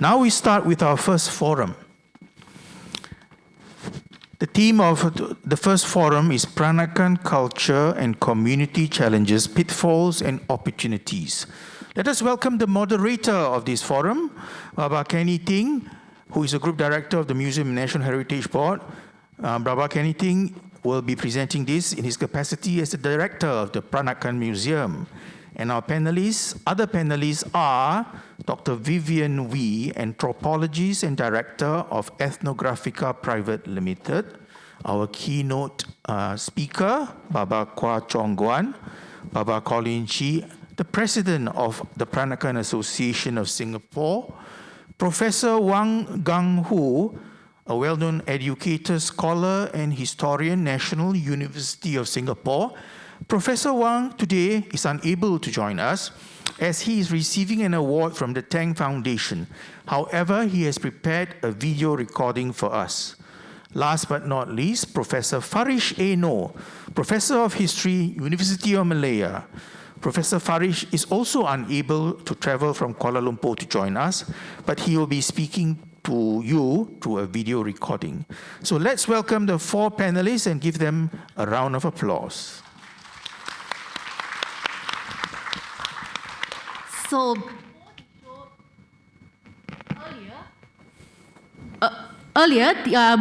Now we start with our first forum. The theme of the first forum is Peranakan Culture and Community Challenges, Pitfalls and Opportunities. Let us welcome the moderator of this forum, Baba Kennie Ting, who is a group director of the Museum National Heritage Board. Baba Kennie Ting will be presenting this in his capacity as the director of the Peranakan Museum. And our panelists, other panelists are Dr. Vivienne Wee, anthropologist and director of Ethnographica Pte Ltd. Our keynote speaker, Baba Kwa Chong Guan, Baba Colin Chee, the president of the Peranakan Association of Singapore, Professor Wang Gungwu, a well-known educator, scholar, and historian, National University of Singapore. Professor Wang today is unable to join us as he is receiving an award from the Tang Foundation. However, he has prepared a video recording for us. Last but not least, Professor Farish Noor, Professor of History, University of Malaya. Professor Farish is also unable to travel from Kuala Lumpur to join us, but he will be speaking to you through a video recording. So let's welcome the four panelists and give them a round of applause. So earlier,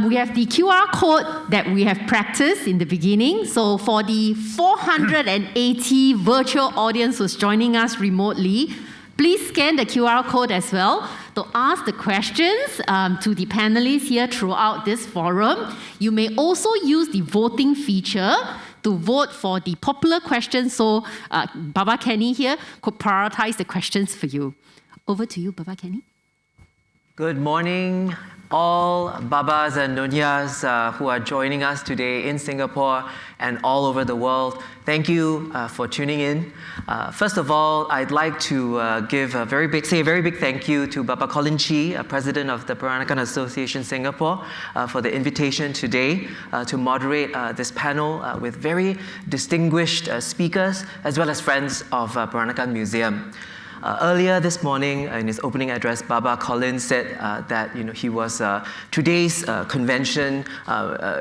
we have the QR code that we have practiced in the beginning. So for the 480 virtual audience who's joining us remotely, please scan the QR code as well to ask the questions to the panelists here throughout this forum. You may also use the voting feature to vote for the popular questions, so Baba Kennie here could prioritize the questions for you. Over to you, Baba Kennie. Good morning, all Babas and Nyonyas who are joining us today in Singapore and all over the world. Thank you for tuning in. First of all, I'd like to say a very big thank you to Baba Colin Chee, President of the Peranakan Association Singapore, for the invitation today to moderate this panel with very distinguished speakers as well as friends of Peranakan Museum. Earlier this morning, in his opening address, Baba Colin said that he was today's convention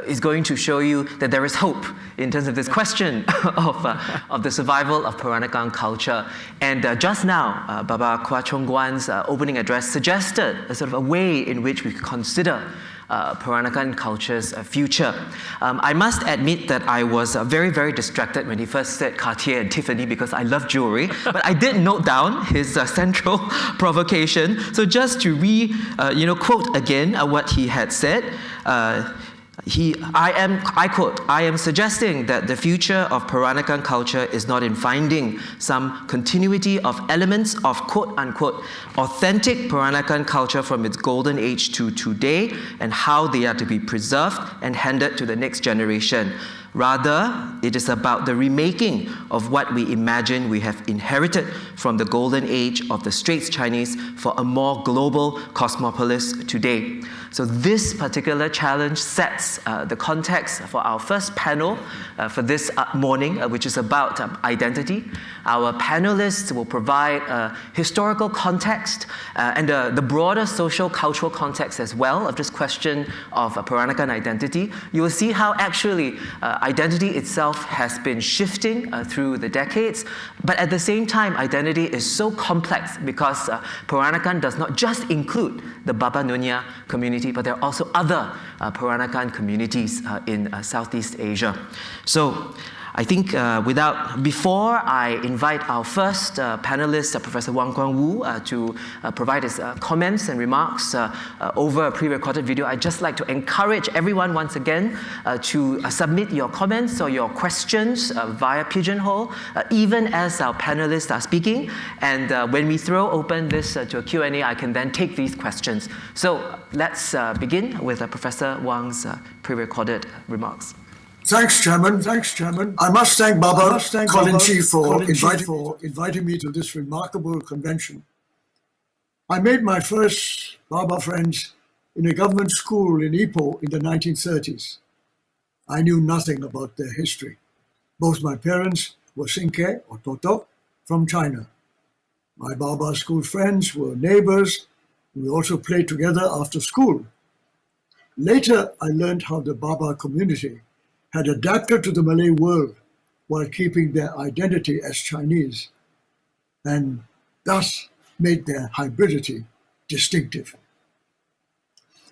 is going to show you that there is hope in terms of this question of the survival of Peranakan culture. And just now, Baba Kwa Chong Guan's opening address suggested a sort of a way in which we could consider Peranakan culture's future. I must admit that I was very, very distracted when he first said Cartier and Tiffany because I love jewelry, but I did note down his central provocation. So just to quote again what he had said, I quote, "I am suggesting that the future of Peranakan culture is not in finding some continuity of elements of quote-unquote authentic Peranakan culture from its golden age to today and how they are to be preserved and handed to the next generation. Rather, it is about the remaking of what we imagine we have inherited from the golden age of the Straits Chinese for a more global cosmopolis today." So this particular challenge sets the context for our first panel for this morning, which is about identity. Our panelists will provide a historical context and the broader social cultural context as well of this question of Peranakan identity. You will see how actually identity itself has been shifting through the decades, but at the same time, identity is so complex because Peranakan does not just include the Baba Nyonya community, but there are also other Peranakan communities in Southeast Asia. So I think before I invite our first panelist, Professor Wang Gungwu, to provide his comments and remarks over a pre-recorded video, I'd just like to encourage everyone once again to submit your comments or your questions via Pigeonhole, even as our panelists are speaking. And when we throw open this to a Q&A, I can then take these questions. So let's begin with Professor Wang's pre-recorded remarks. Thanks, Chairman. I must thank Baba Colin Chee for inviting me to this remarkable convention. I made my first Baba friends in a government school in Ipoh in the 1930s. I knew nothing about their history. Both my parents were Sinke or Toto from China. My Baba school friends were neighbors We also played together after school. Later, I learned how the Baba community had adapted to the Malay world while keeping their identity as Chinese, and thus made their hybridity distinctive.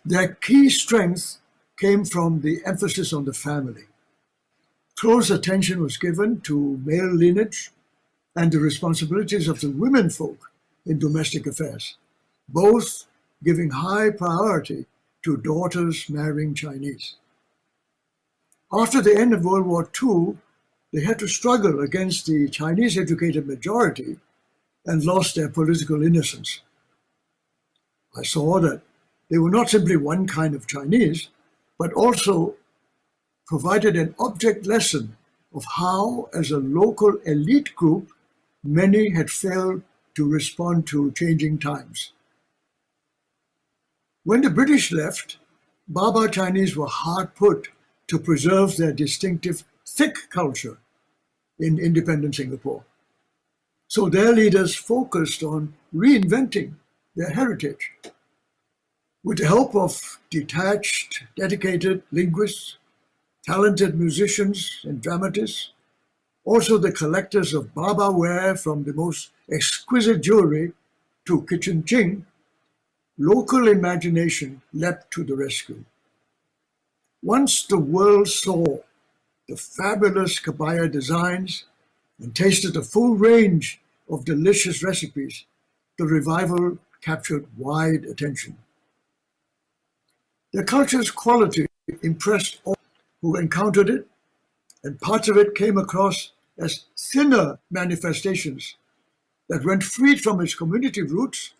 Their key strength came from the emphasis on the family. Close attention was given to male lineage and the responsibilities of the women folk in domestic affairs, both giving high priority to daughters marrying Chinese. After the end of World War II, they had to struggle against the Chinese educated majority and lost their political innocence. I saw that they were not simply one kind of Chinese, but also provided an object lesson of how, as a local elite group, many had failed to respond to changing times. When the British left, Baba Chinese were hard put to preserve their distinctive thick culture in independent Singapore. So their leaders focused on reinventing their heritage. With the help of detached, dedicated linguists, talented musicians and dramatists, also the collectors of Baba ware from the most exquisite jewelry to kitchen Ting, local imagination leapt to the rescue. Once the world saw the fabulous kabaya designs and tasted the full range of delicious recipes, the revival captured wide attention. The culture's quality impressed all who encountered it, and parts of it came across as thinner manifestations that, when freed from its community roots,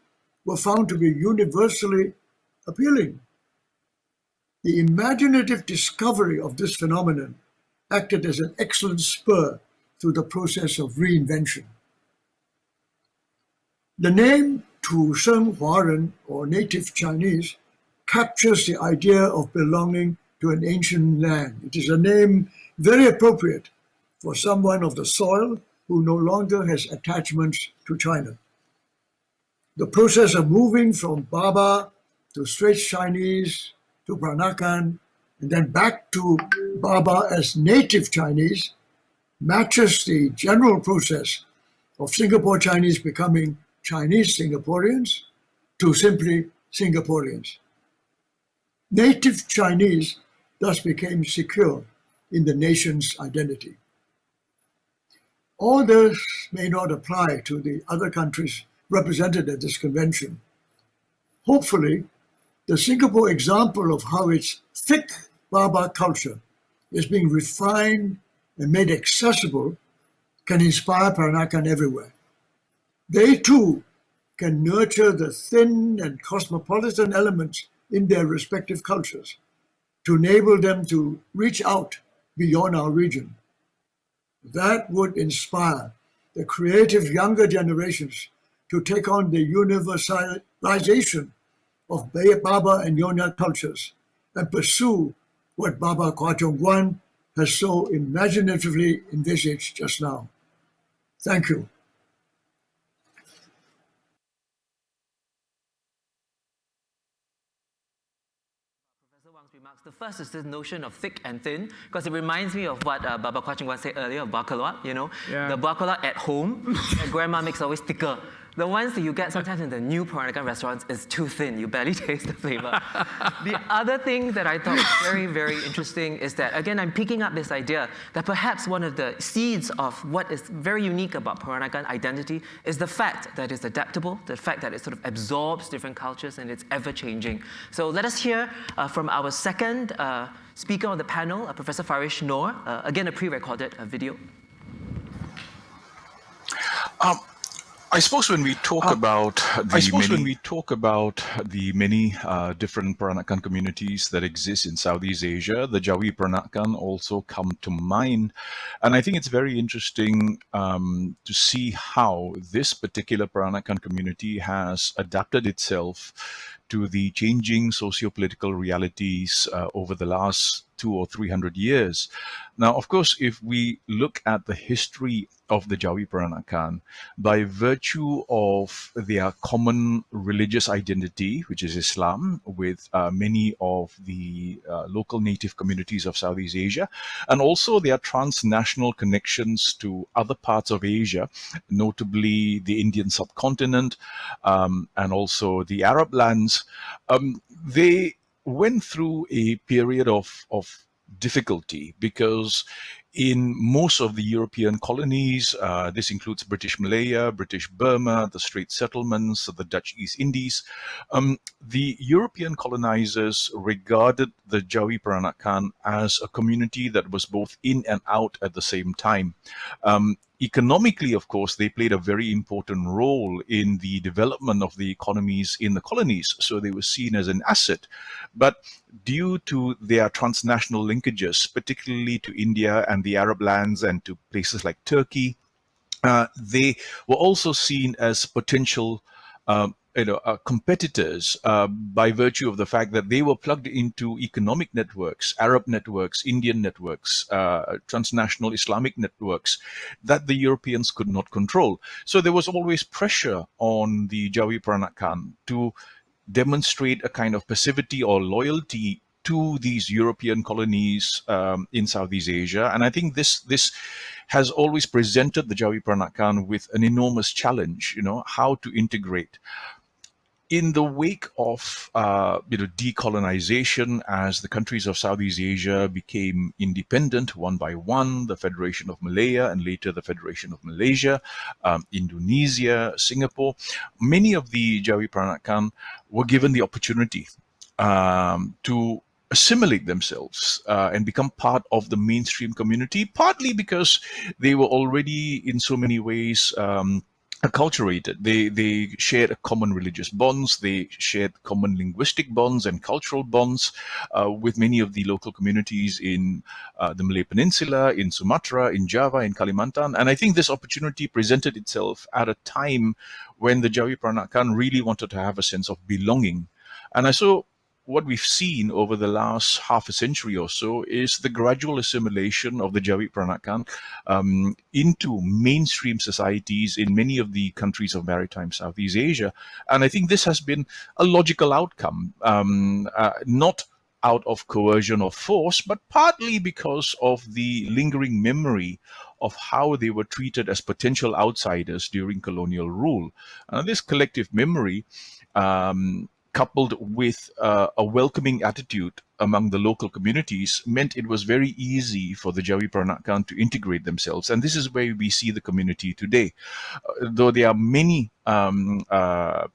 were found to be universally appealing. The imaginative discovery of this phenomenon acted as an excellent spur through the process of reinvention. The name Tu Sheng Huaren, or native Chinese, captures the idea of belonging to an ancient land. It is a name very appropriate for someone of the soil who no longer has attachments to China. The process of moving from Baba to Straits Chinese to Peranakan and then back to Baba as native Chinese matches the general process of Singapore Chinese becoming Chinese Singaporeans to simply Singaporeans. Native Chinese thus became secure in the nation's identity. All this may not apply to the other countries represented at this convention. Hopefully, the Singapore example of how its thick Baba culture is being refined and made accessible can inspire Peranakan everywhere. They too can nurture the thin and cosmopolitan elements in their respective cultures to enable them to reach out beyond our region. That would inspire the creative younger generations to take on the universalization of Baba and Nyonya cultures and pursue what Baba Kwa Chong Guan has so imaginatively envisaged just now. Thank you. Professor Wang's remarks. The first is this notion of thick and thin, because it reminds me of what Baba Kwa Chong Guan said earlier of bakalat, you know. Yeah. The bakalat at home, that grandma makes always thicker. The ones that you get sometimes in the new Peranakan restaurants is too thin. You barely taste the flavor. The other thing that I thought was very, very interesting is that, again, I'm picking up this idea that perhaps one of the seeds of what is very unique about Peranakan identity is the fact that it's adaptable, the fact that it sort of absorbs different cultures and it's ever-changing. So let us hear from our second speaker on the panel, Professor Farish Noor, again, a pre-recorded video. I suppose when we talk about the many different Peranakan communities that exist in Southeast Asia, the Jawi Peranakan also come to mind. And I think it's very interesting to see how this particular Peranakan community has adapted itself to the changing socio-political realities over the last 200 or 300 years. Now, of course, if we look at the history of the Jawi Peranakan, by virtue of their common religious identity, which is Islam, with many of the local native communities of Southeast Asia, and also their transnational connections to other parts of Asia, notably the Indian subcontinent, and also the Arab lands, they went through a period of difficulty because in most of the European colonies, this includes British Malaya, British Burma, the Strait settlements, the Dutch East Indies, the European colonizers regarded the Jawi Peranakan as a community that was both in and out at the same time. Economically, of course, they played a very important role in the development of the economies in the colonies, so they were seen as an asset. But due to their transnational linkages, particularly to India and the Arab lands and to places like Turkey, they were also seen as potential competitors by virtue of the fact that they were plugged into economic networks, Arab networks, Indian networks, transnational Islamic networks that the Europeans could not control. So there was always pressure on the Jawi Peranakan to demonstrate a kind of passivity or loyalty to these European colonies in Southeast Asia. And I think this has always presented the Jawi Peranakan with an enormous challenge, how to integrate. In the wake of decolonization, as the countries of Southeast Asia became independent one by one, the Federation of Malaya and later the Federation of Malaysia, Indonesia, Singapore, many of the Jawi Peranakan were given the opportunity to assimilate themselves and become part of the mainstream community, partly because they were already in so many ways acculturated. They shared common religious bonds, they shared common linguistic bonds and cultural bonds with many of the local communities in the Malay Peninsula, in Sumatra, in Java, in Kalimantan. And I think this opportunity presented itself at a time when the Jawi Peranakan really wanted to have a sense of belonging. And so what we've seen over the last half a century or so is the gradual assimilation of the Jawi Peranakan into mainstream societies in many of the countries of maritime Southeast Asia. And I think this has been a logical outcome, not out of coercion or force, but partly because of the lingering memory of how they were treated as potential outsiders during colonial rule. This collective memory coupled with a welcoming attitude among the local communities meant it was very easy for the Jawi Peranakan to integrate themselves. And this is where we see the community today. Though there are many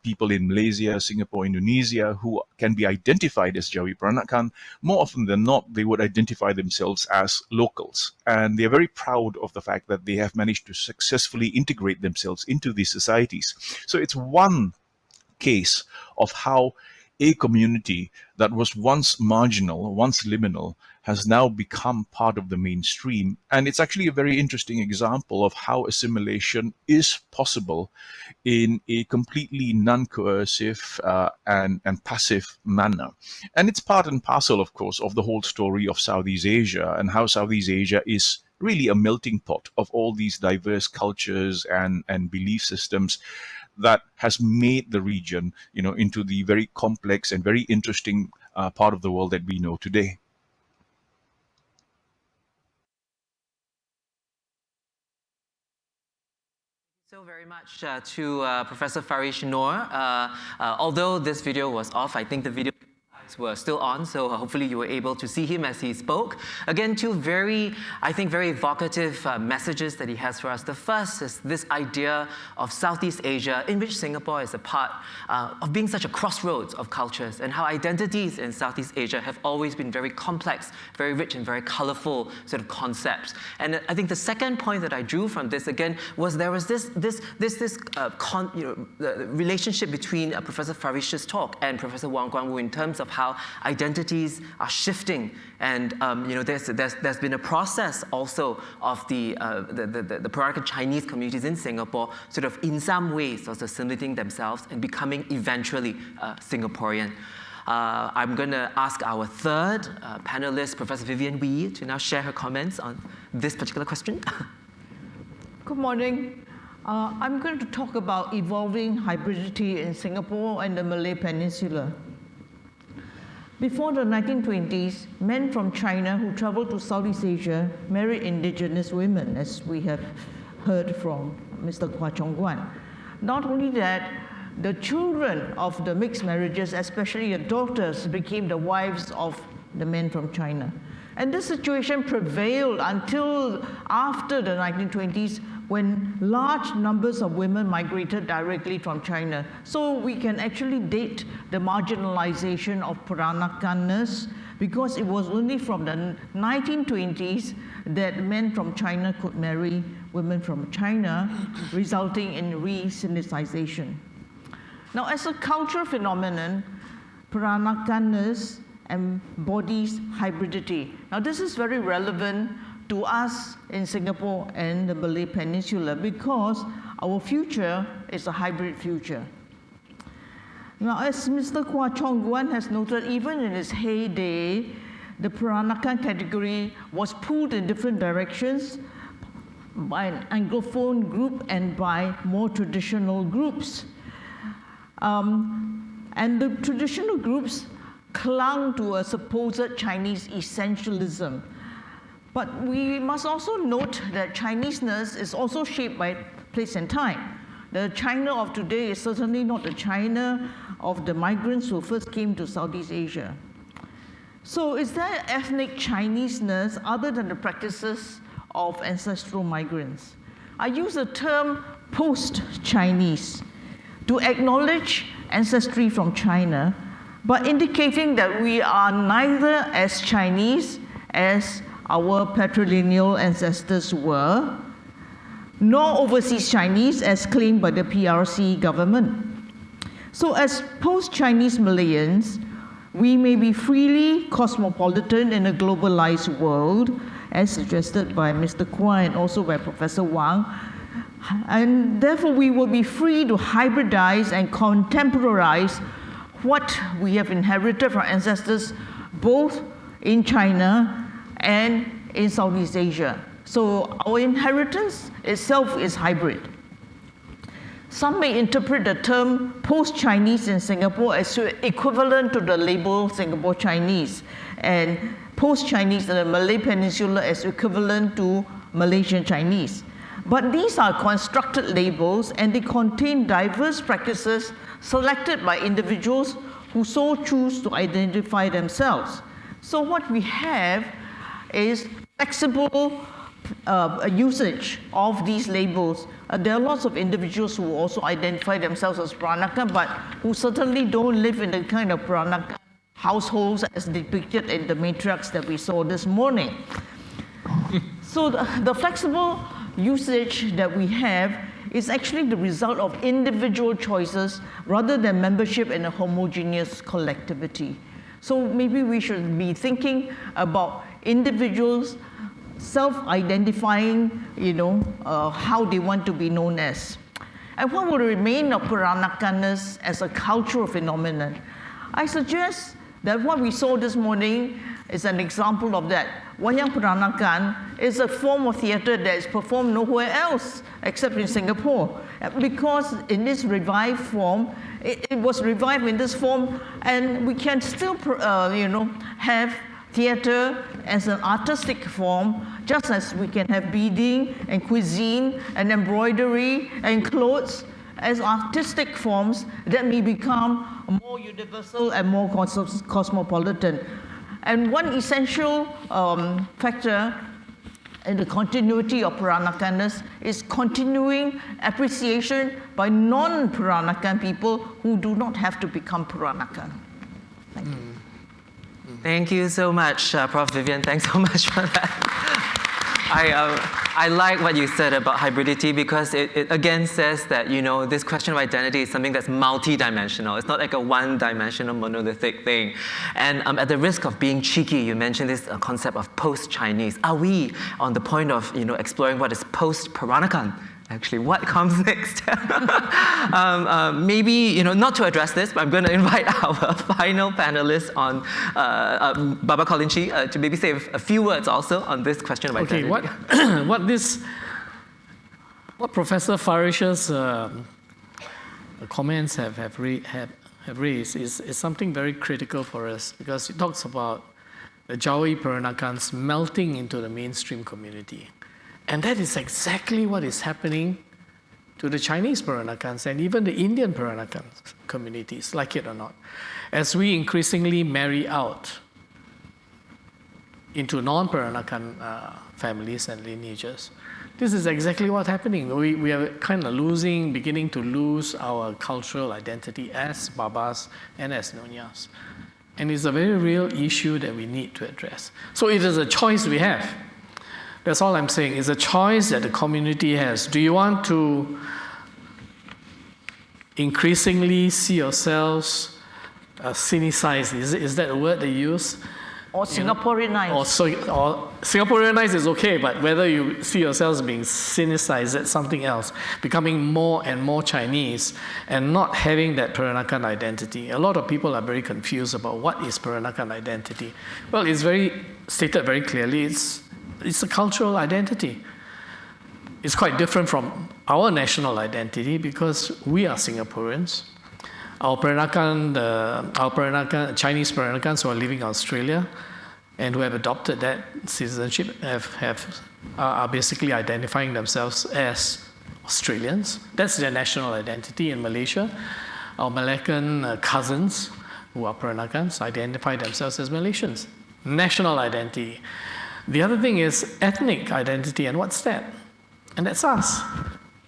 people in Malaysia, Singapore, Indonesia who can be identified as Jawi Peranakan, more often than not, they would identify themselves as locals. And they're very proud of the fact that they have managed to successfully integrate themselves into these societies. So it's one case of how a community that was once marginal, once liminal, has now become part of the mainstream. And it's actually a very interesting example of how assimilation is possible in a completely non-coercive and passive manner. And it's part and parcel, of course, of the whole story of Southeast Asia and how Southeast Asia is really a melting pot of all these diverse cultures and belief systems that has made the region, into the very complex and very interesting part of the world that we know today. So very much to Professor Farish Noor. Although this video was off, I think the video were still on, so hopefully you were able to see him as he spoke. Again, two very evocative messages that he has for us. The first is this idea of Southeast Asia, in which Singapore is a part of being such a crossroads of cultures, and how identities in Southeast Asia have always been very complex, very rich, and very colorful sort of concepts. And I think the second point that I drew from this again was there was this relationship between Professor Farish's talk and Professor Wang Gungwu in terms of how identities are shifting, and there's been a process also of the Peranakan Chinese communities in Singapore sort of in some ways also assimilating themselves and becoming eventually Singaporean. I'm going to ask our third panelist, Professor Vivienne Wee, to now share her comments on this particular question. Good morning. I'm going to talk about evolving hybridity in Singapore and the Malay Peninsula. Before the 1920s, men from China who traveled to Southeast Asia married indigenous women, as we have heard from Mr. Kwa Chong Guan. Not only that, the children of the mixed marriages, especially the daughters, became the wives of the men from China. And this situation prevailed until after the 1920s, when large numbers of women migrated directly from China. So we can actually date the marginalization of Peranakanness, because it was only from the 1920s that men from China could marry women from China, resulting in re-Sinicization. Now, as a cultural phenomenon, Peranakanness embodies hybridity. Now, this is very relevant to us in Singapore and the Malay Peninsula, because our future is a hybrid future. Now, as Mr. Kwa Chong Guan has noted, even in its heyday, the Peranakan category was pulled in different directions by an Anglophone group and by more traditional groups. And the traditional groups clung to a supposed Chinese essentialism. But we must also note that Chineseness is also shaped by place and time. The China of today is certainly not the China of the migrants who first came to Southeast Asia. So is there ethnic Chineseness other than the practices of ancestral migrants? I use the term post-Chinese to acknowledge ancestry from China, but indicating that we are neither as Chinese as our patrilineal ancestors were, nor overseas Chinese as claimed by the PRC government. So as post-Chinese Malayans, we may be freely cosmopolitan in a globalized world, as suggested by Mr. Kwa and also by Professor Wang, and therefore we will be free to hybridize and contemporize what we have inherited from ancestors both in China and in Southeast Asia. So our inheritance itself is hybrid. Some may interpret the term post-Chinese in Singapore as equivalent to the label Singapore Chinese, and post-Chinese in the Malay Peninsula as equivalent to Malaysian Chinese. But these are constructed labels, and they contain diverse practices selected by individuals who so choose to identify themselves. So what we have is flexible usage of these labels. There are lots of individuals who also identify themselves as Peranakan, but who certainly don't live in the kind of Peranakan households as depicted in the matriarchs that we saw this morning. So the flexible usage that we have is actually the result of individual choices rather than membership in a homogeneous collectivity. So maybe we should be thinking about individuals self-identifying, how they want to be known as. And what will remain of Peranakanness as a cultural phenomenon? I suggest that what we saw this morning is an example of that. Wayang Peranakan is a form of theatre that is performed nowhere else except in Singapore. Because in this revived form, it was revived in this form, and we can still, have theatre as an artistic form, just as we can have beading and cuisine and embroidery and clothes as artistic forms that may become more universal and more cosmopolitan. And one essential factor in the continuity of Peranakanness is continuing appreciation by non-Peranakan people who do not have to become Peranakan. Thank you. Thank you so much, Prof. Vivienne. Thanks so much for that. I like what you said about hybridity, because it again says that, this question of identity is something that's multi-dimensional. It's not like a one-dimensional monolithic thing. And at the risk of being cheeky, you mentioned this concept of post-Chinese. Are we on the point of, exploring what is post-Peranakan? actually, what comes next? Maybe, not to address this, but I'm going to invite our final panelist on, Baba Colin Chee, to maybe say a few words also on this question of identity. What Professor Farish's comments have raised is something very critical for us, because it talks about the Jawi Peranakans melting into the mainstream community. And that is exactly what is happening to the Chinese Peranakans and even the Indian Peranakan communities, like it or not. As we increasingly marry out into non-Peranakan families and lineages, this is exactly what's happening. We are kind of beginning to lose our cultural identity as Babas and as Nyonyas. And it's a very real issue that we need to address. So it is a choice we have. That's all I'm saying. It's a choice that the community has. Do you want to increasingly see yourselves Sinicized? Is that a word they use? Or Singaporeanized. Or Singaporeanized is okay, but whether you see yourselves being Sinicized, that's something else. Becoming more and more Chinese and not having that Peranakan identity. A lot of people are very confused about what is Peranakan identity. Well, it's stated very clearly. It's a cultural identity. It's quite different from our national identity because we are Singaporeans. Our Chinese Peranakans who are living in Australia and who have adopted that citizenship are basically identifying themselves as Australians. That's their national identity in Malaysia. Our Malayan cousins who are Peranakans identify themselves as Malaysians. National identity. The other thing is ethnic identity, and what's that? And that's us.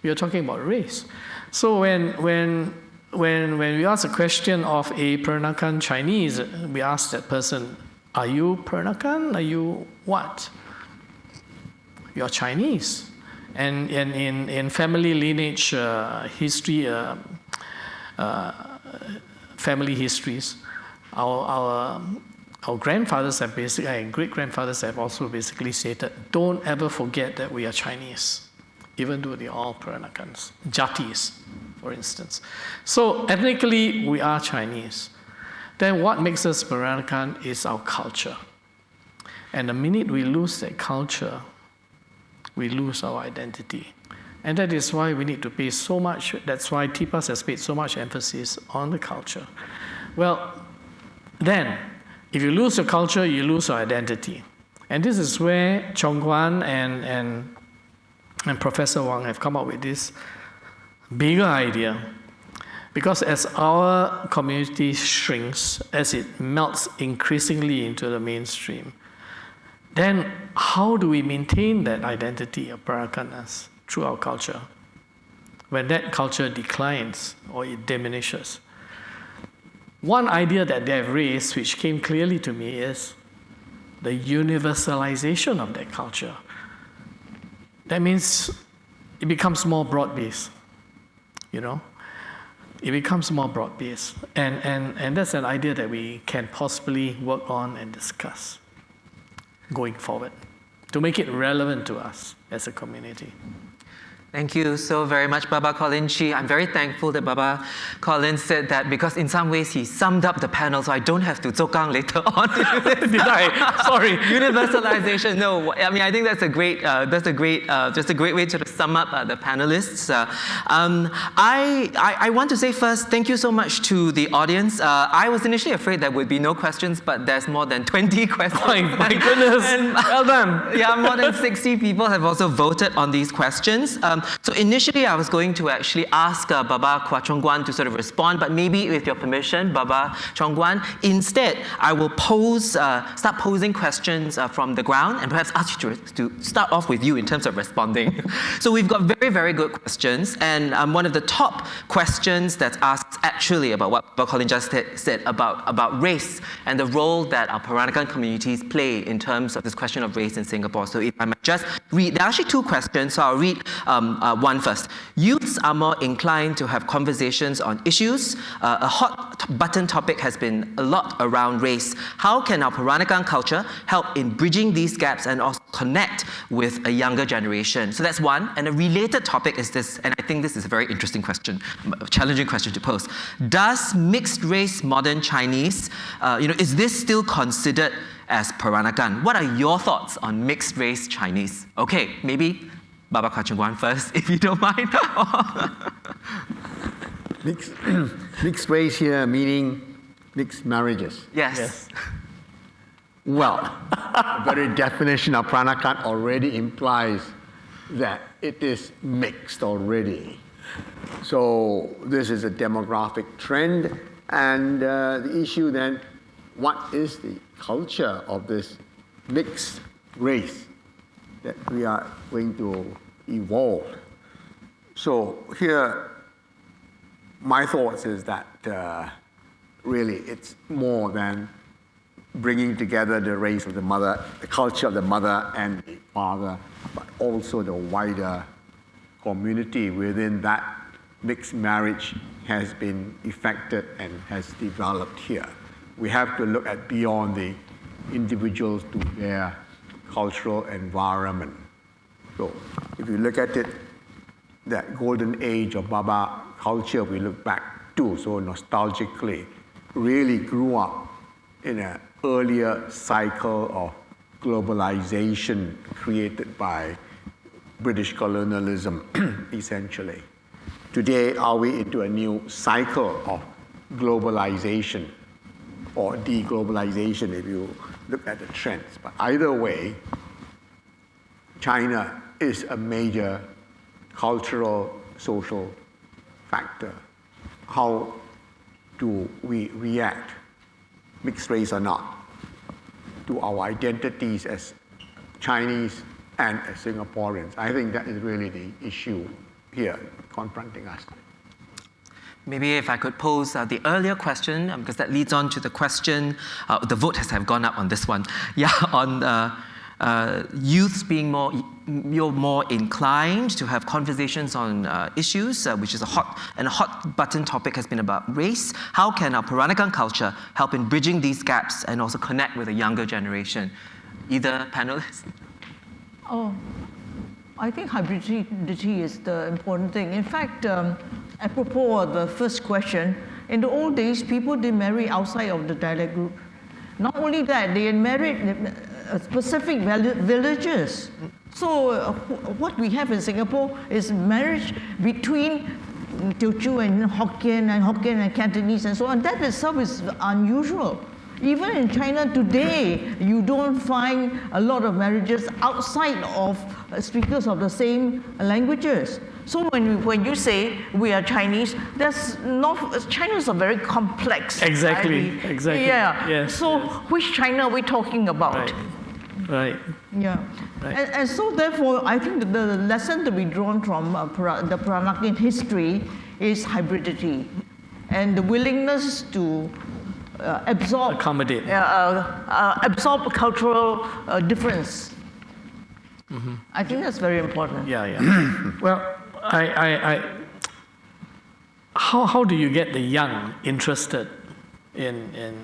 We are talking about race. So when we ask a question of a Peranakan Chinese, we ask that person, are you Peranakan? Are you what? You're Chinese. And in family lineage history, family histories, our grandfathers have basically, and great-grandfathers have also basically stated, don't ever forget that we are Chinese, even though they're all Peranakans, Jatis, for instance. So ethnically, we are Chinese. Then what makes us Peranakan is our culture. And the minute we lose that culture, we lose our identity. And that is why we need to pay so much, that's why TPAS has paid so much emphasis on the culture. Well, then, if you lose your culture, you lose your identity. And this is where Chong Guan and Professor Wang have come up with this bigger idea. Because as our community shrinks, as it melts increasingly into the mainstream, then how do we maintain that identity of Peranakan through our culture when that culture declines or it diminishes? One idea that they have raised, which came clearly to me, is the universalization of that culture. That means it becomes more broad-based, It becomes more broad-based. And that's an idea that we can possibly work on and discuss going forward to make it relevant to us as a community. Thank you so very much, Baba Colin Chee. I'm very thankful that Baba Colin said that because in some ways he summed up the panel, so I don't have to zokang later on. Did I? Sorry. Universalization. No, I mean I think that's a great way to sum up the panelists. I want to say first, thank you so much to the audience. I was initially afraid there would be no questions, but there's more than 20 questions. My goodness. And, well done. Yeah, more than 60 people have also voted on these questions. So initially, I was going to actually ask Baba Kwa Chong Guan to sort of respond, but maybe with your permission, Baba Chong Guan, instead, I will start posing questions from the ground and perhaps ask you to start off with you in terms of responding. So we've got very, very good questions, and one of the top questions that's asked actually about what Baba Colin just said about race and the role that our Peranakan communities play in terms of this question of race in Singapore. So if I might just read, there are actually two questions, so I'll read one first. Youths are more inclined to have conversations on issues. A hot button topic has been a lot around race. How can our Peranakan culture help in bridging these gaps and also connect with a younger generation? So that's one. And a related topic is this, and I think this is a very interesting question, a challenging question to pose. Does mixed race modern Chinese, is this still considered as Peranakan? What are your thoughts on mixed race Chinese? Okay, maybe Baba Kwa Chong Guan first, if you don't mind. Mixed race here meaning mixed marriages. Yes. Well, the very definition of Peranakan already implies that it is mixed already. So this is a demographic trend, and the issue then, what is the culture of this mixed race that we are going to evolve? So here, my thoughts is that really it's more than bringing together the race of the mother, the culture of the mother and the father, but also the wider community within that mixed marriage has been effected and has developed here. We have to look at beyond the individuals to their cultural environment. So if you look at it, that golden age of Baba culture we look back to so nostalgically really grew up in an earlier cycle of globalization created by British colonialism, essentially. Today, are we into a new cycle of globalization or deglobalization if you look at the trends? But either way, China is a major cultural, social factor. How do we react, mixed race or not, to our identities as Chinese and as Singaporeans? I think that is really the issue here confronting us. Maybe if I could pose the earlier question, because that leads on to the question, the vote has gone up on this one. Yeah, on youths being more inclined to have conversations on issues, which is a hot button topic has been about race. How can our Peranakan culture help in bridging these gaps and also connect with a younger generation? Either panelists? Oh, I think hybridity is the important thing. In fact, apropos of the first question, in the old days, people did marry outside of the dialect group. Not only that, they had married specific villages. So what we have in Singapore is marriage between Teochew and Hokkien and Cantonese and so on. That itself is unusual. Even in China today, you don't find a lot of marriages outside of speakers of the same languages. So when you say we are Chinese, that's not, China is a very complex. Exactly. Yeah. Yes, so yes. which China are we talking about? Right. Yeah. Right. And so therefore, I think the lesson to be drawn from the Peranakan history is hybridity and the willingness to absorb cultural difference. Mm-hmm. I think that's very important. Yeah. Well, how do you get the young interested in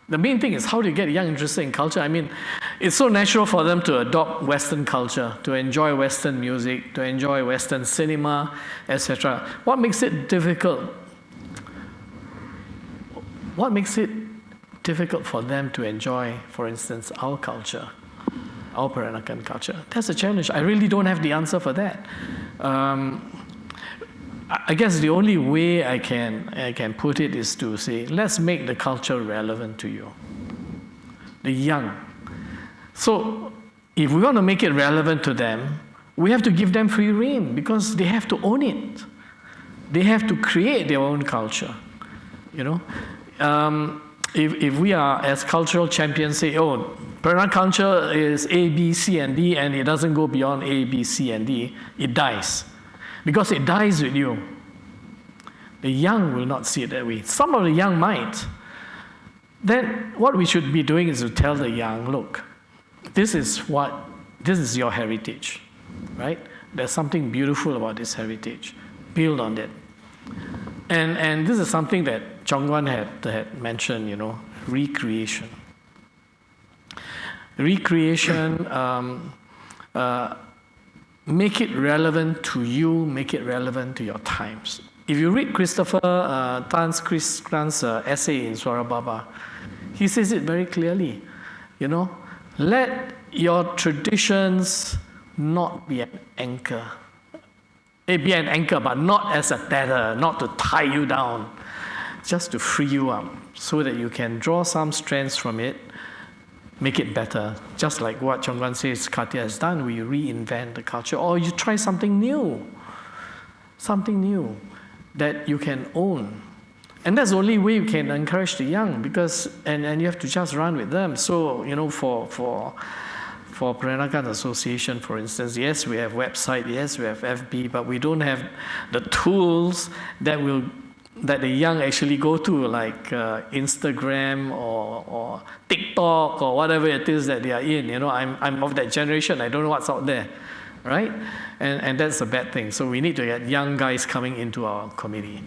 the main thing is how do you get young interested in culture? I mean, it's so natural for them to adopt Western culture, to enjoy Western music, to enjoy Western cinema, etc. What makes it difficult? What makes it difficult for them to enjoy, for instance, our culture, our Peranakan culture? That's a challenge. I really don't have the answer for that. I guess the only way I can put it is to say, let's make the culture relevant to you, the young. So if we want to make it relevant to them, we have to give them free rein because they have to own it. They have to create their own culture, you know. If we are, as cultural champions, say, oh, Peranakan culture is A, B, C, and D, and it doesn't go beyond A, B, C, and D, it dies. Because it dies with you. The young will not see it that way. Some of the young might. Then what we should be doing is to tell the young, look, this is your heritage, right? there's something beautiful about this heritage. Build on it. And this is something that Chong Guan had mentioned, you know, recreation. Recreation, make it relevant to you, make it relevant to your times. If you read Christopher Tan's essay in Swarababa, he says it very clearly, you know, let your traditions not be an anchor. It be an anchor, but not as a tether, not to tie you down, just to free you up so that you can draw some strengths from it, make it better. Just like what Chong Guan says Katia has done, we reinvent the culture, or you try something new that you can own. And that's the only way you can encourage the young, because, and you have to just run with them. So, you know, for Peranakan Association, for instance, yes, we have website, yes, we have FB, but we don't have the tools that the young actually go to, like Instagram or TikTok or whatever it is that they are in. You know, I'm of that generation. I don't know what's out there, right? And that's a bad thing. So we need to get young guys coming into our committee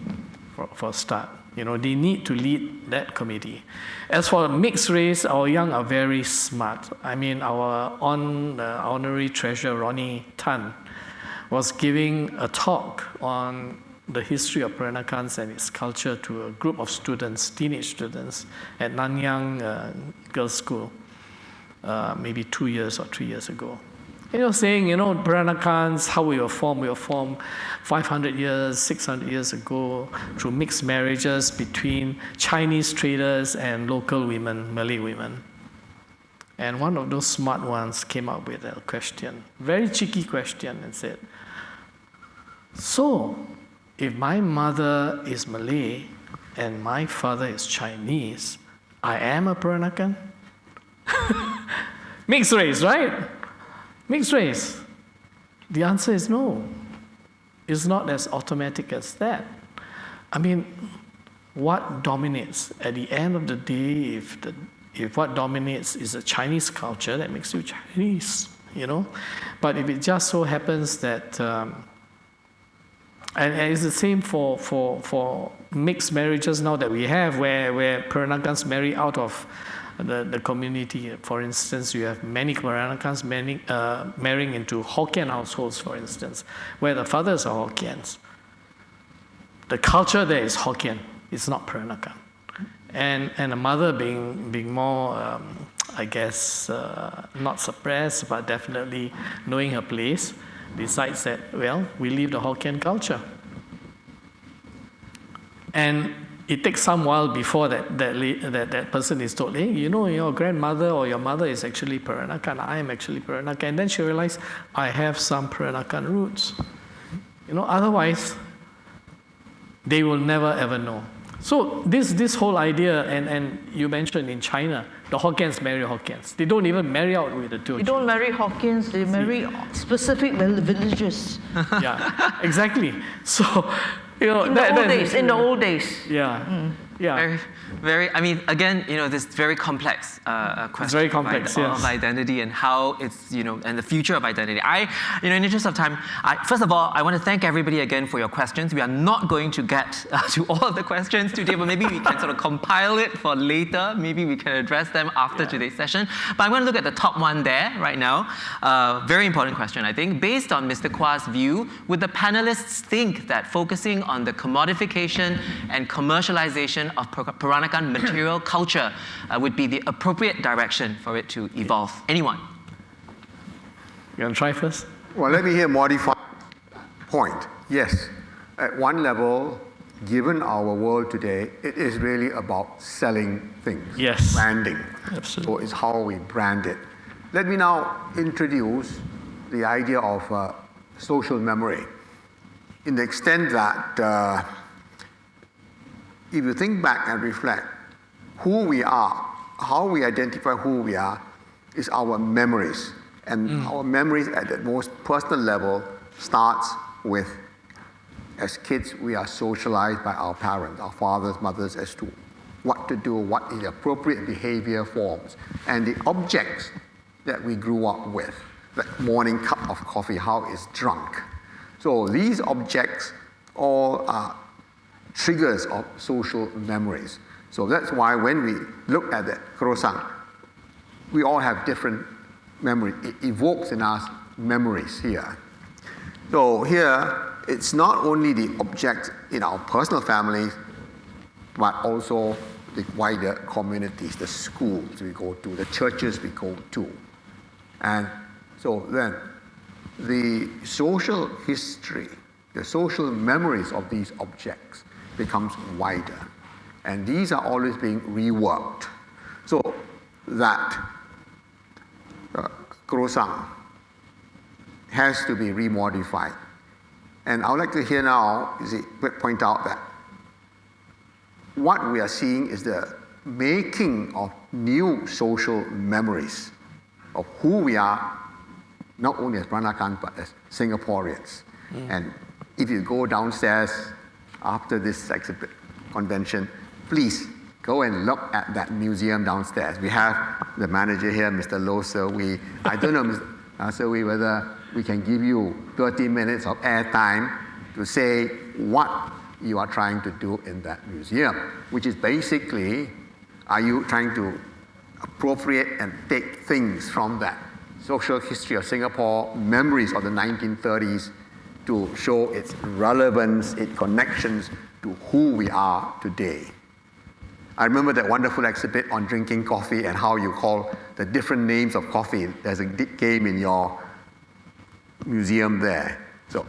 for a start. You know, they need to lead that committee. As for mixed race, our young are very smart. I mean, our honorary treasurer, Ronnie Tan, was giving a talk on the history of Peranakans and its culture to a group of students, teenage students, at Nanyang Girls' School, maybe 2 years or 3 years ago. And he was saying, you know, Peranakans, how we were formed 500 years, 600 years ago through mixed marriages between Chinese traders and local women, Malay women. And one of those smart ones came up with a question, very cheeky question, and said, so, if my mother is Malay and my father is Chinese, I am a Peranakan? Mixed race, right? Mixed race. The answer is no. It's not as automatic as that. I mean, what dominates? At the end of the day, if what dominates is a Chinese culture, that makes you Chinese, you know? But if it just so happens that and it's the same for mixed marriages now that we have, where Peranakans marry out of the community. For instance, you have many Peranakans marrying into Hokkien households, for instance, where the fathers are Hokkiens. The culture there is Hokkien, it's not Peranakan. And the mother being more, I guess, not suppressed, but definitely knowing her place, decides that, well, we leave the Hokkien culture. And it takes some while before that person is told, hey, you know, your grandmother or your mother is actually Peranakan, I am actually Peranakan. And then she realized, I have some Peranakan roots. You know, otherwise, they will never ever know. So this whole idea, and you mentioned in China, the Hokkiens marry Hokkiens. They don't even marry out with the Teochew. They don't marry Hokkiens, they marry specific villages. Yeah, exactly. So, you know, in the old days. Yeah. Yeah. Very, I mean, again, you know, this very complex question. It's very complex, yes. Of identity and how it's, you know, and the future of identity. In the interest of time, first of all, I want to thank everybody again for your questions. We are not going to get to all of the questions today, but maybe we can sort of compile it for later. Maybe we can address them after today's session. But I'm going to look at the top one there right now. Very important question, I think. Based on Mr. Kwa's view, would the panelists think that focusing on the commodification and commercialization of Peranakan material culture would be the appropriate direction for it to evolve? Anyone? You want to try first? Well, let me here modify point. Yes, at one level, given our world today, it is really about selling things. Yes. Branding. Absolutely. So it's how we brand it. Let me now introduce the idea of social memory, in the extent that if you think back and reflect, who we are, how we identify who we are, is our memories. And our memories at the most personal level starts with, as kids, we are socialized by our parents, our fathers, mothers, as to what to do, what is the appropriate behavior forms, and the objects that we grew up with. that morning cup of coffee, how it's drunk. So these objects all are triggers of social memories. So that's why when we look at the croissant, we all have different memories. It evokes in us memories here. So here, it's not only the object in our personal families, but also the wider communities, the schools we go to, the churches we go to. And so then, the social history, the social memories of these objects becomes wider. And these are always being reworked. So that croissant has to be remodified. And I would like to hear now, point out that what we are seeing is the making of new social memories of who we are, not only as Peranakan, but as Singaporeans. And if you go downstairs after this exhibit convention, please go and look at that museum downstairs. We have the manager here, Mr. Loh Sir Wee. I don't know, Mr. Sir Wee, whether we can give you 30 minutes of airtime to say what you are trying to do in that museum, which is basically, are you trying to appropriate and take things from that social history of Singapore, memories of the 1930s, to show its relevance, its connections to who we are today. I remember that wonderful exhibit on drinking coffee and how you call the different names of coffee. There's a game in your museum there. So,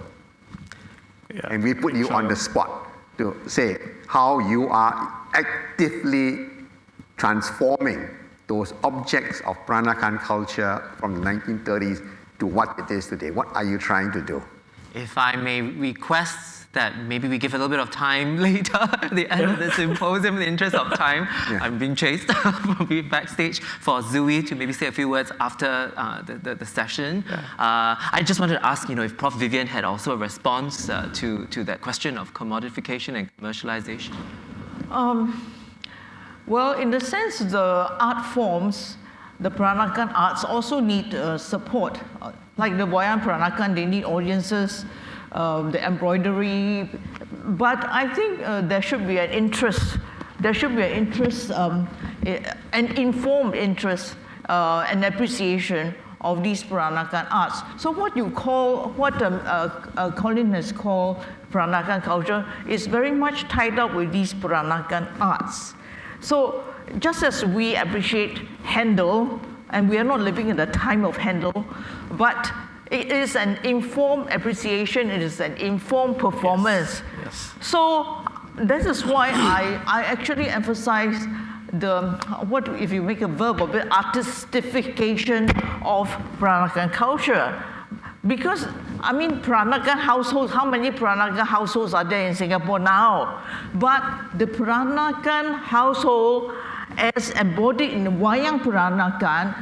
and we put you on the spot to say how you are actively transforming those objects of Peranakan culture from the 1930s to what it is today. What are you trying to do? If I may request that maybe we give a little bit of time later at the end of the symposium in the interest of time. I'm being chased from backstage for Zooey to maybe say a few words after the session. I just wanted to ask, if Prof Vivienne had also a response to that question of commodification and commercialization. Well, in the sense, the art forms, the Peranakan arts also need support. Like the Wayang Peranakan, they need audiences, the embroidery. But I think there should be an interest. There should be an interest, an informed interest, and appreciation of these Peranakan arts. So what Colin has called Peranakan culture is very much tied up with these Peranakan arts. So just as we appreciate Handel, and we are not living in the time of Handel, but it is an informed appreciation, it is an informed performance. Yes. So that is why I actually emphasize if you make a verb of it, artistification of Peranakan culture. Because, Peranakan households, how many Peranakan households are there in Singapore now? But the Peranakan household, as embodied in the Wayang Peranakan,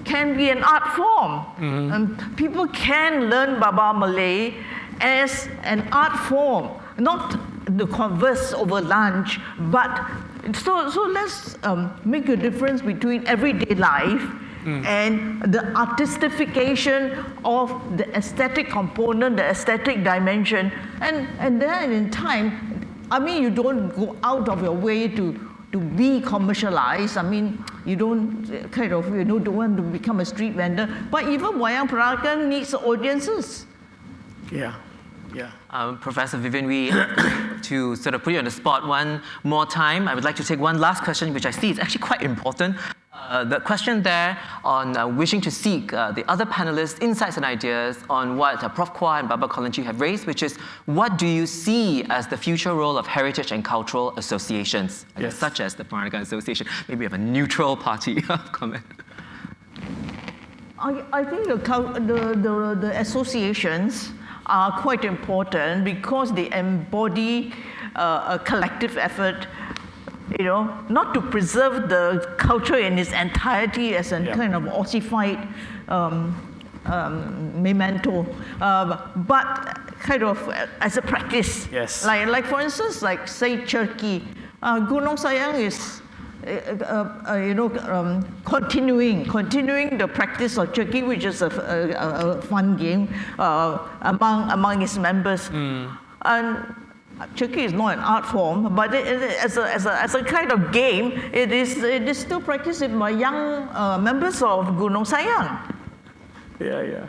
can be an art form. And people can learn Baba Malay as an art form, not the converse over lunch, but so let's make a difference between everyday life and the artistification of the aesthetic component, the aesthetic dimension, and then in time, you don't go out of your way to be commercialized. You don't don't want to become a street vendor. But even Wayang Peranakan needs audiences. Professor Vivienne Wee, to sort of put you on the spot one more time, I would like to take one last question, which I see is actually quite important. The question there on wishing to seek the other panelists' insights and ideas on what Prof Kwa and Baba Colin Chee have raised, which is, what do you see as the future role of heritage and cultural associations, such as the Peranakan Association? Maybe we have a neutral party comment. I think the associations are quite important because they embody a collective effort, not to preserve the culture in its entirety as a kind of ossified memento, but kind of as a practice. Yes. Like for instance, say Turkey, Gunung Sayang continuing the practice of Chee, which is a fun game among its members. And Chee is not an art form, but as a kind of game, it is still practiced by young members of Gunung Sayang. Yeah.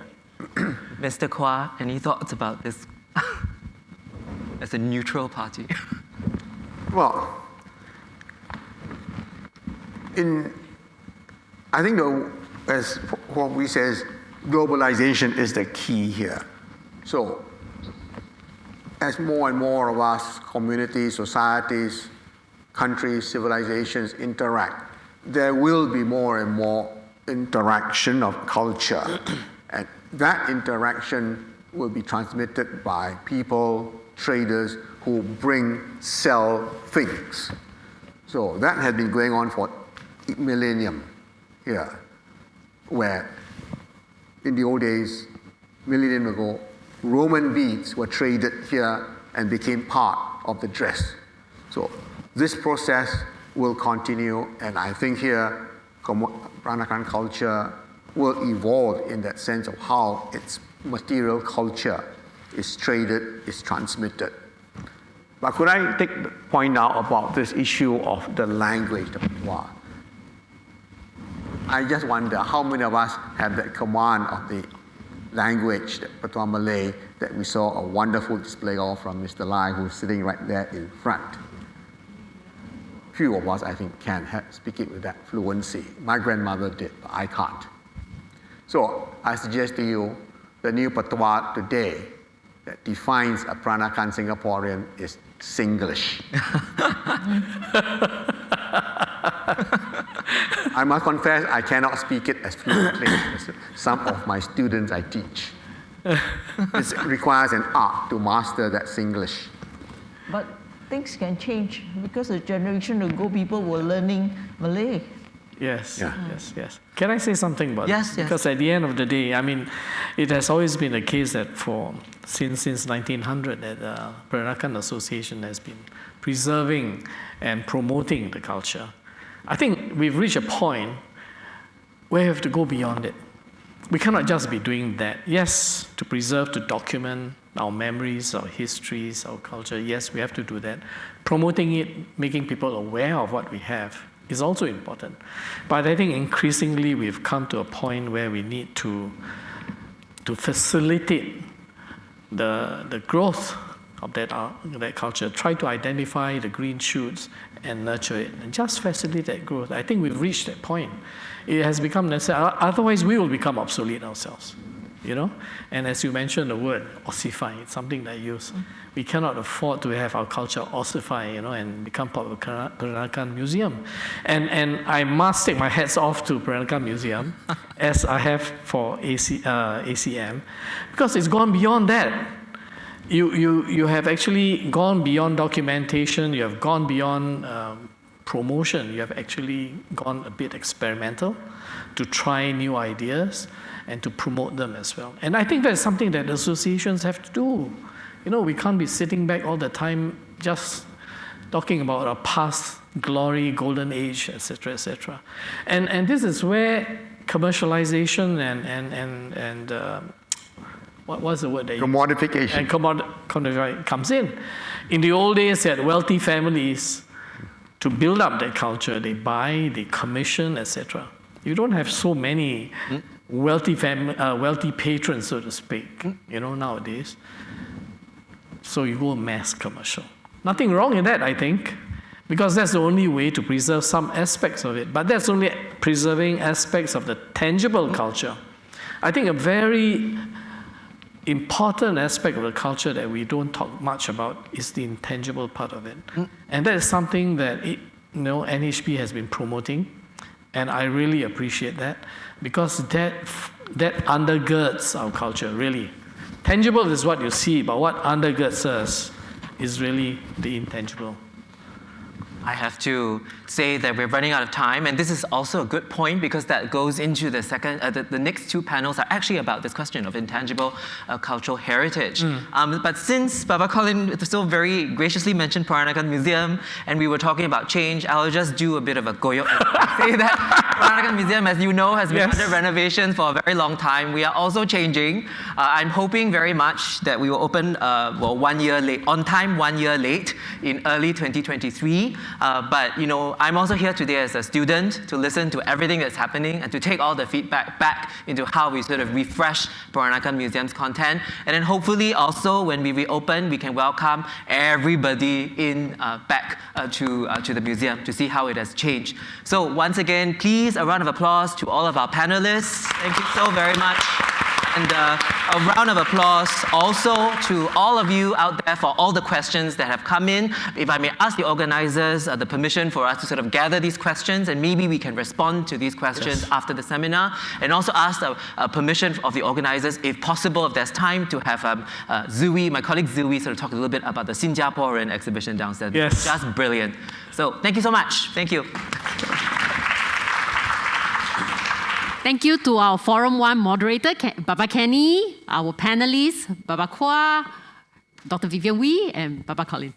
Mr. Kwa, any thoughts about this as a neutral party? Well, I think as what we says, globalization is the key here. So, as more and more of us, communities, societies, countries, civilizations interact, there will be more and more interaction of culture. And that interaction will be transmitted by people, traders who sell things. So that has been going on for a millennium here, where in the old days, millennium ago, Roman beads were traded here and became part of the dress. So this process will continue, and I think here, Peranakan culture will evolve in that sense of how its material culture is traded, is transmitted. But could I point out about this issue of the language, the patois? I just wonder how many of us have that command of the language, the patois Malay, that we saw a wonderful display of from Mr. Lai, who's sitting right there in front. Few of us, I think, can speak it with that fluency. My grandmother did, but I can't. So I suggest to you, the new patois today that defines a Peranakan Singaporean is Singlish. I must confess, I cannot speak it as fluently as some of my students I teach. It requires an art to master that Singlish. But things can change because a generation ago people were learning Malay. Yes, Yeah. yes. Can I say something about Yes, that? yes. Because at the end of the day, I mean, it has always been the case that since 1900 that the Peranakan Association has been preserving and promoting the culture. I think we've reached a point where we have to go beyond it. We cannot just be doing that. Yes, to preserve, to document our memories, our histories, our culture, yes, we have to do that. Promoting it, making people aware of what we have is also important. But I think increasingly we've come to a point where we need to facilitate the growth of that culture, try to identify the green shoots and nurture it, and just facilitate that growth. I think we've reached that point. It has become necessary. Otherwise, we will become obsolete ourselves, you know? And as you mentioned the word, ossify, it's something that I use. We cannot afford to have our culture ossify, you know, and become part of a Peranakan museum. And I must take my hats off to Peranakan Museum, as I have for ACM, because it's gone beyond that. You have actually gone beyond documentation, you have gone beyond promotion, you have actually gone a bit experimental to try new ideas and to promote them as well. And I think that's something that associations have to do. You know, we can't be sitting back all the time just talking about our past glory, golden age, etc., etc. And this is where commercialization and what was the word? Commodification. And commodification comes in. In the old days, you had wealthy families. To build up that culture, they buy, they commission, etc. You don't have so many wealthy patrons, so to speak, you know, nowadays. So you go mass commercial. Nothing wrong in that, I think, because that's the only way to preserve some aspects of it. But that's only preserving aspects of the tangible culture. I think a very important aspect of the culture that we don't talk much about is the intangible part of it. And that is something that NHP has been promoting, and I really appreciate that, because that undergirds our culture, really. Tangible is what you see, but what undergirds us is really the intangible. I have to say that we're running out of time, and this is also a good point because that goes into the second, the next two panels are actually about this question of intangible cultural heritage. But since Baba Colin so very graciously mentioned Peranakan Museum, and we were talking about change, I'll just do a bit of a goyok and say that Peranakan Museum, as you know, has been under renovation for a very long time. We are also changing. I'm hoping very much that we will open 1 year late, on time, 1 year late in early 2023. But I'm also here today as a student to listen to everything that's happening and to take all the feedback back into how we sort of refresh Peranakan Museum's content. And then hopefully also when we reopen, we can welcome everybody in back to the museum to see how it has changed. So once again, please a round of applause to all of our panelists. Thank you so very much. And a round of applause also to all of you out there for all the questions that have come in. If I may ask the organizers the permission for us to sort of gather these questions, and maybe we can respond to these questions after the seminar, and also ask the permission of the organizers, if possible, if there's time, to have Zui, my colleague Zui, sort of talk a little bit about the Singaporean exhibition downstairs. Yes. Just brilliant. So thank you so much. Thank you. Thank you to our Forum 1 moderator, Baba Kennie, our panelists, Baba Kwa, Dr. Vivienne Wee, and Baba Colin.